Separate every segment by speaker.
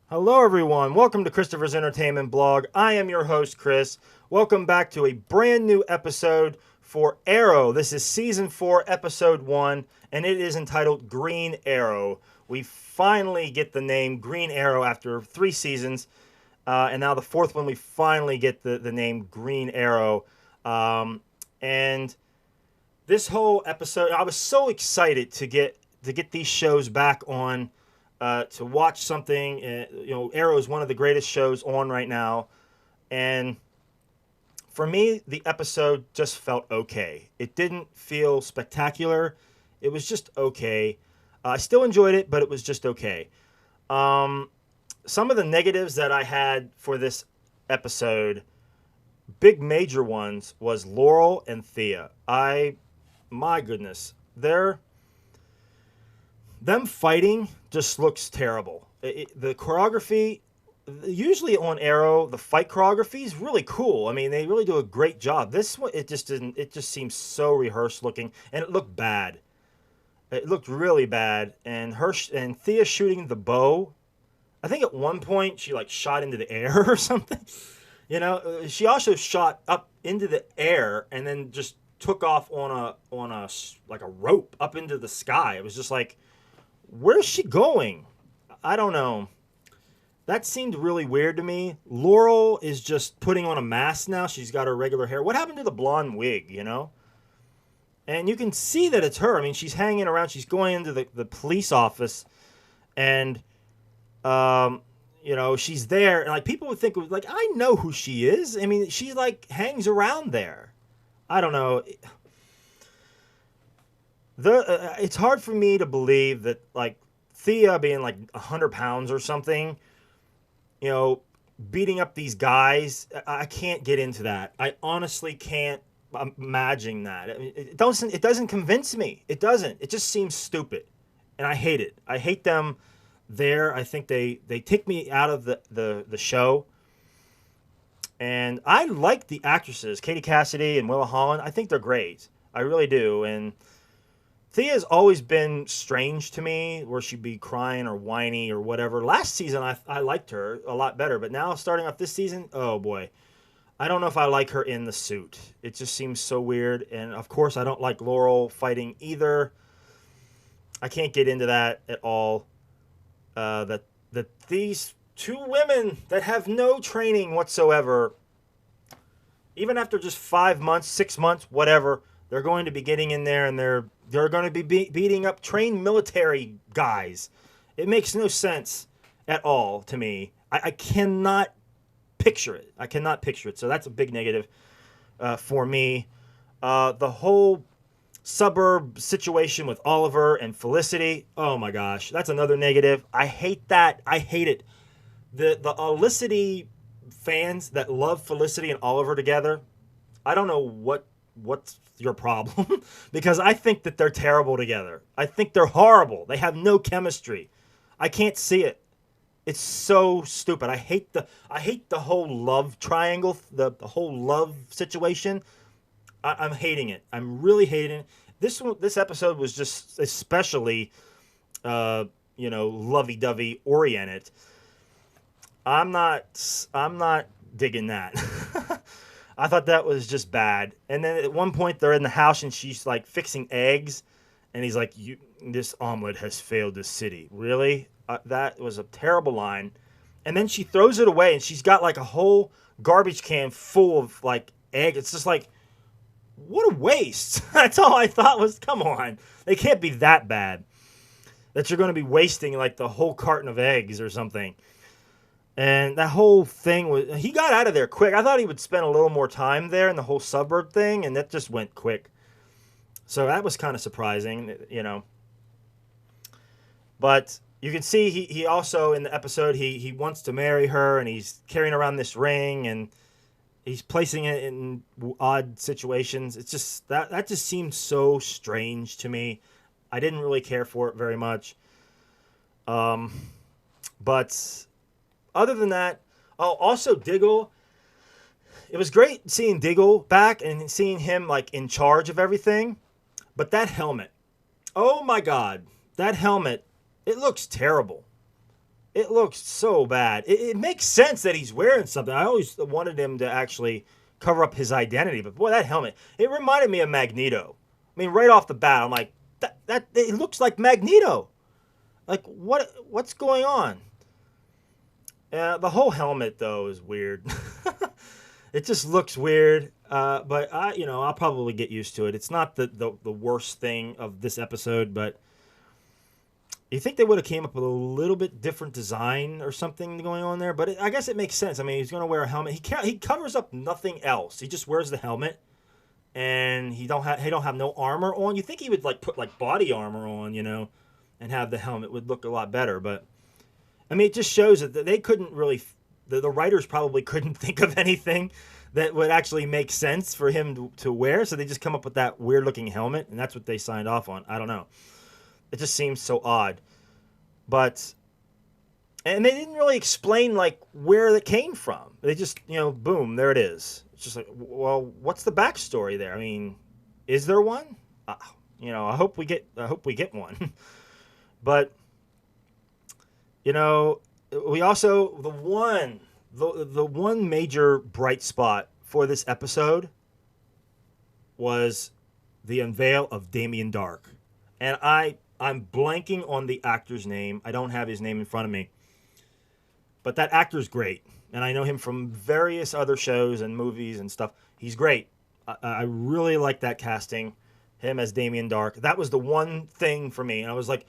Speaker 1: Hello, everyone. Welcome to Christopher's Entertainment Blog. I am your host, Chris. Welcome back to a brand new episode for Arrow. This is Season 4, Episode 1, and it is entitled Green Arrow. We finally get the name Green Arrow after 3 seasons, and now the 4th one we finally get the name Green Arrow. And this whole episode, I was so excited to get these shows back on. To watch something. Arrow is one of the greatest shows on right now. And for me, the episode just felt okay. It didn't feel spectacular. It was just okay. I still enjoyed it, but it was just okay. Some of the negatives that I had for this episode, big major ones, was Laurel and Thea. My goodness, them fighting just looks terrible. The choreography, usually on Arrow, the fight choreography is really cool. I mean, they really do a great job. This one, it just didn't. It just seems so rehearsed looking, and it looked bad. It looked really bad. And and Thea shooting the bow. I think at one point she like shot into the air or something. She also shot up into the air and then just took off on a like a rope up into the sky. It was just like, where's she going? I don't know. That seemed really weird to me. Laurel is just putting on a mask now. She's got her regular hair. What happened to the blonde wig, And you can see that it's her. I mean, she's hanging around. She's going into the police office. And, she's there. And, like, people would think, like, I know who she is. I mean, she, like, hangs around there. I don't know. It's hard for me to believe that, like, Thea being like 100 pounds or something, beating up these guys. I can't get into that. I honestly can't imagine that. I mean, it doesn't convince me. It doesn't. It just seems stupid, and I hate it. I hate them there. I think they take me out of the show. And I like the actresses, Katie Cassidy and Willa Holland. I think they're great. I really do. And Thea's always been strange to me, where she'd be crying or whiny or whatever. Last season, I liked her a lot better, but now starting off this season, oh boy. I don't know if I like her in the suit. It just seems so weird, and of course, I don't like Laurel fighting either. I can't get into that at all. That these two women that have no training whatsoever, even after just 5 months, 6 months, whatever, they're going to be getting in there and they're going to be beating up trained military guys. It makes no sense at all to me. I cannot picture it. I cannot picture it. So that's a big negative for me. The whole suburb situation with Oliver and Felicity. Oh my gosh, that's another negative. I hate that. I hate it. The Felicity fans that love Felicity and Oliver together, I don't know what's your problem because I think that they're terrible together. I think they're horrible. They have no chemistry. I can't see it. It's so stupid. I hate the whole love triangle, the whole love situation. I'm hating it. I'm really hating it. This episode was just especially lovey-dovey oriented. I'm not digging that. I thought that was just bad. And then at one point they're in the house and she's like fixing eggs, and he's like, "This omelet has failed the city." Really? That was a terrible line. And then she throws it away, and she's got like a whole garbage can full of like egg. It's just like, what a waste. That's all I thought was, come on. They can't be that bad that you're going to be wasting like the whole carton of eggs or something. And that whole thing he got out of there quick. I thought he would spend a little more time there in the whole suburb thing, and that just went quick. So that was kind of surprising, But you can see he also, in the episode, he wants to marry her, and he's carrying around this ring, and he's placing it in odd situations. It's just, that just seemed so strange to me. I didn't really care for it very much. But other than that, also Diggle. It was great seeing Diggle back and seeing him like in charge of everything. But that helmet, oh my God, that helmet, it looks terrible. It looks so bad. It makes sense that he's wearing something. I always wanted him to actually cover up his identity, but boy, that helmet, it reminded me of Magneto. I mean, right off the bat, I'm like, that it looks like Magneto. Like, what's going on? The whole helmet, though, is weird. It just looks weird, but I'll probably get used to it. It's not the worst thing of this episode, but you think they would have came up with a little bit different design or something going on there, but I guess it makes sense. I mean, he's going to wear a helmet. He covers up nothing else. He just wears the helmet, and he don't have no armor on. You think he would like put like body armor on, and have the helmet would look a lot better. But I mean, it just shows that they couldn't really. The writers probably couldn't think of anything that would actually make sense for him to wear, so they just come up with that weird looking helmet, and that's what they signed off on. I don't know. It just seems so odd. And they didn't really explain, like, where it came from. They just, boom, there it is. It's just like, well, what's the backstory there? I mean, is there one? I hope we get one. But, we also, the one major bright spot for this episode was the unveil of Damien Dark. And I'm blanking on the actor's name. I don't have his name in front of me. But that actor's great. And I know him from various other shows and movies and stuff. He's great. I really like that casting. Him as Damien Dark. That was the one thing for me. And I was like,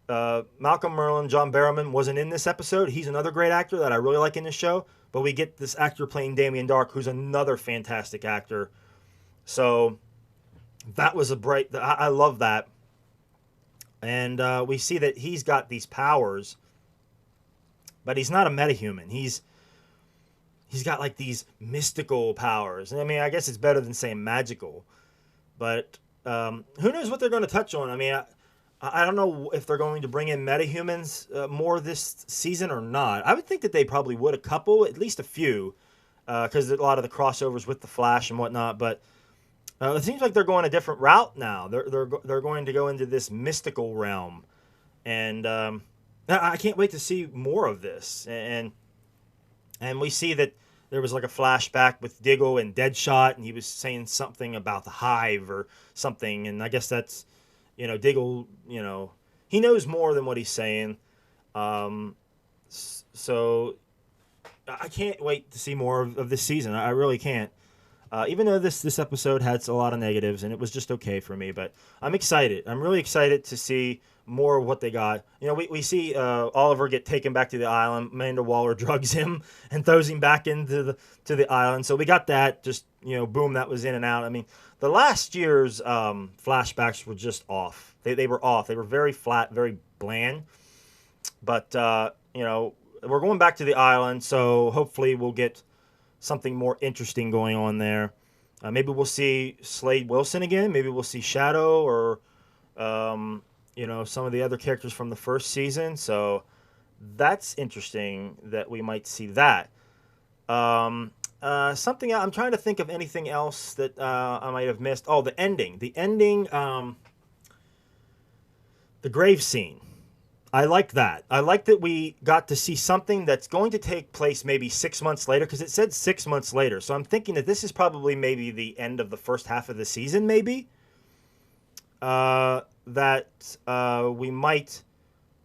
Speaker 1: Malcolm Merlin, John Barrowman wasn't in this episode. He's another great actor that I really like in this show. But we get this actor playing Damien Dark, who's another fantastic actor. So that was I love that. And we see that he's got these powers, but he's not a metahuman. He's got like these mystical powers. And I mean, I guess it's better than saying magical. But who knows what they're going to touch on? I mean, I don't know if they're going to bring in metahumans more this season or not. I would think that they probably would, at least a few, because a lot of the crossovers with the Flash and whatnot. But it seems like they're going a different route now. They're going to go into this mystical realm, and I can't wait to see more of this. And we see that there was like a flashback with Diggle and Deadshot, and he was saying something about the Hive or something. And I guess that's Diggle. He knows more than what he's saying. So I can't wait to see more of this season. I really can't. Even though this episode had a lot of negatives, and it was just okay for me, but I'm excited. I'm really excited to see more of what they got. We see Oliver get taken back to the island. Amanda Waller drugs him and throws him back into the island. So we got that. Just boom, that was in and out. I mean, the last year's flashbacks were just off. They were off. They were very flat, very bland. But we're going back to the island, so hopefully we'll get something more interesting going on there. Maybe we'll see Slade Wilson again. Maybe we'll see Shadow or, some of the other characters from the first season. So that's interesting that we might see that. Something I'm trying to think of anything else that I might have missed. Oh, the ending. The grave scene. I like that. I like that we got to see something that's going to take place maybe 6 months later, because it said 6 months later. So I'm thinking that this is probably maybe the end of the first half of the season, maybe. That we might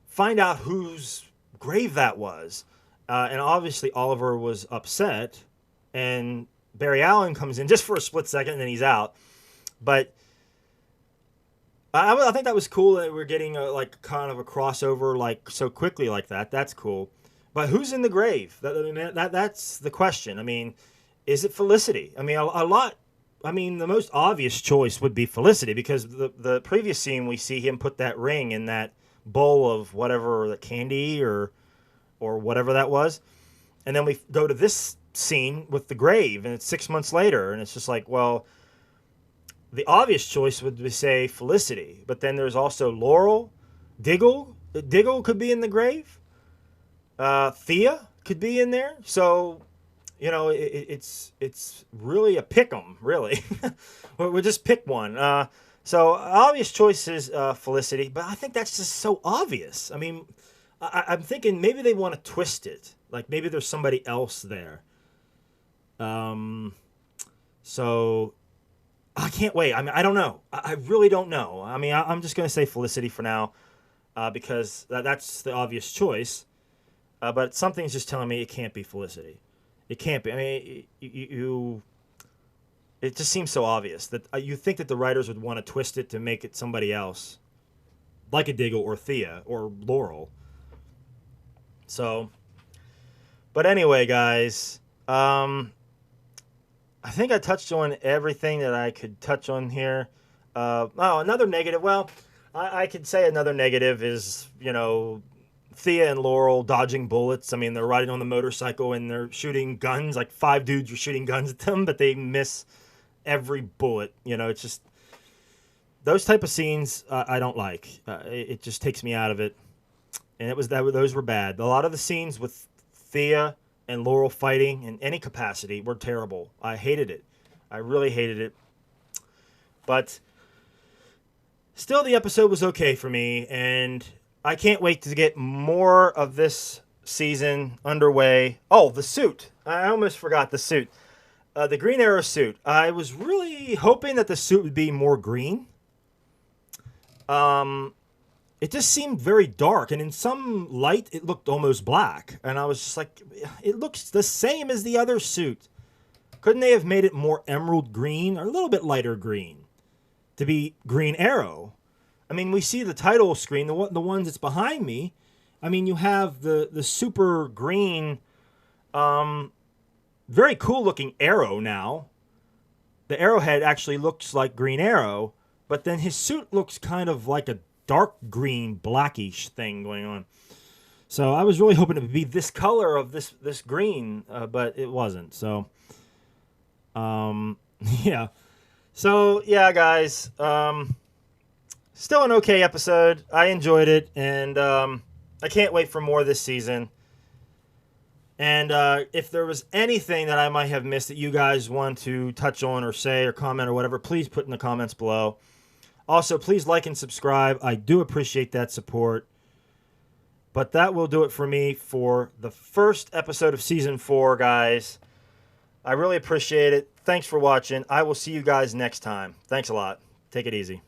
Speaker 1: find out whose grave that was. And obviously Oliver was upset, and Barry Allen comes in just for a split second, and then he's out. But I think that was cool that we're getting kind of a crossover so quickly like that. That's cool. But who's in the grave? That's the question. I mean, is it Felicity? I mean, a lot. I mean, the most obvious choice would be Felicity, because the previous scene we see him put that ring in that bowl of whatever, the candy or whatever that was. And then we go to this scene with the grave, and it's 6 months later, and it's just like, well, the obvious choice would be, say, Felicity. But then there's also Laurel, Diggle. Diggle could be in the grave. Thea could be in there. So, it's really a pick 'em, really. We'll just pick one. So obvious choice is Felicity, but I think that's just so obvious. I mean, I'm thinking maybe they want to twist it. Like maybe there's somebody else there. So I can't wait. I mean, I don't know. I really don't know. I mean, I'm just going to say Felicity for now because that's the obvious choice. But something's just telling me it can't be Felicity. It can't be. I mean, it just seems so obvious that you think that the writers would want to twist it to make it somebody else, like a Diggle or Thea or Laurel. So, but anyway, guys, I think I touched on everything that I could touch on here. Another negative. Well, I could say another negative is, Thea and Laurel dodging bullets. I mean, they're riding on the motorcycle and they're shooting guns. Like 5 dudes are shooting guns at them, but they miss every bullet. It's just those type of scenes I don't like. It just takes me out of it. And those were bad. A lot of the scenes with Thea and Laurel fighting in any capacity were terrible. I hated it. I really hated it. But still, the episode was okay for me, and I can't wait to get more of this season underway. Oh, the suit. I almost forgot the suit. The Green Arrow suit. I was really hoping that the suit would be more green. It just seemed very dark, and in some light, it looked almost black. And I was just like, it looks the same as the other suit. Couldn't they have made it more emerald green or a little bit lighter green to be Green Arrow? I mean, we see the title screen, the ones that's behind me. I mean, you have the super green, very cool looking arrow now. The arrowhead actually looks like Green Arrow, but then his suit looks kind of like a dark green, blackish thing going on. So I was really hoping it would be this color of this green, but it wasn't. So, yeah. So, yeah, guys. Still an okay episode. I enjoyed it, and I can't wait for more this season. And if there was anything that I might have missed that you guys want to touch on or say or comment or whatever, please put in the comments below. Also, please like and subscribe. I do appreciate that support. But that will do it for me for the first episode of Season 4, guys. I really appreciate it. Thanks for watching. I will see you guys next time. Thanks a lot. Take it easy.